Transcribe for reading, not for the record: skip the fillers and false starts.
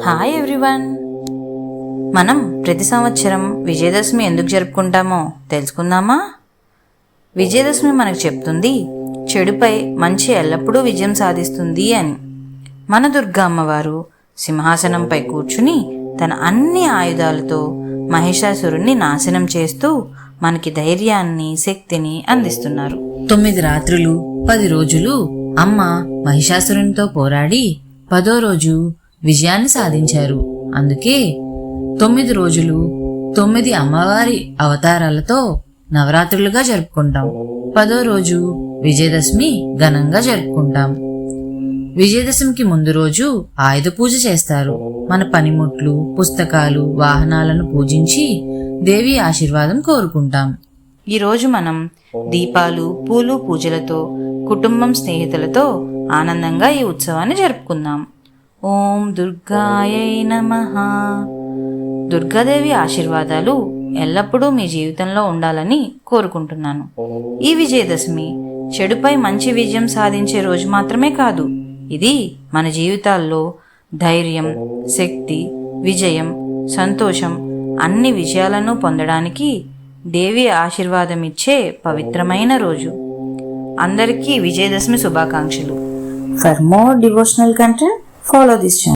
Hi everyone. మనం ప్రతి సంవత్సరం విజయదశమి ఎందుకు జరుపుకుంటామో తెలుసుకుందామా? విజయదశమి మనకు చెప్తుంది చెడుపై మంచి ఎల్లప్పుడూ విజయం సాధిస్తుంది అని. మన దుర్గా అమ్మవారు సింహాసనంపై కూర్చుని తన అన్ని ఆయుధాలతో మహిషాసురుణ్ణి నాశనం చేస్తూ మనకి ధైర్యాన్ని, శక్తిని అందిస్తున్నారు. 9 రాత్రులు 10 రోజులు అమ్మ మహిషాసురునితో పోరాడి 10వ రోజు విజయాన్ని సాధించారు. అందుకే 9 రోజులు 9 అమ్మవారి అవతారాలతో నవరాత్రులుగా జరుపుకుంటాం. 10వ రోజు విజయదశమి ఘనంగా జరుపుకుంటాం. విజయదశమికి ముందు రోజు ఆయుధ పూజ చేస్తారు. మన పనిముట్లు, పుస్తకాలు, వాహనాలను పూజించి దేవి ఆశీర్వాదం కోరుకుంటాం. ఈరోజు మనం దీపాలు, పూలు, పూజలతో కుటుంబం, స్నేహితులతో ఆనందంగా ఈ ఉత్సవాన్ని జరుపుకుందాం. ఓం దుర్గాయై నమః. దుర్గాదేవి ఆశీర్వాదాలు ఎల్లప్పుడూ మీ జీవితంలో ఉండాలని కోరుకుంటున్నాను. ఈ విజయదశమి చెడుపై మంచి విజయం సాధించే రోజు మాత్రమే కాదు, ఇది మన జీవితాల్లో ధైర్యం, శక్తి, విజయం, సంతోషం అన్ని విజయాలను పొందడానికి దేవి ఆశీర్వాదం ఇచ్చే పవిత్రమైన రోజు. అందరికీ విజయదశమి శుభాకాంక్షలు. For more devotional content follow this channel.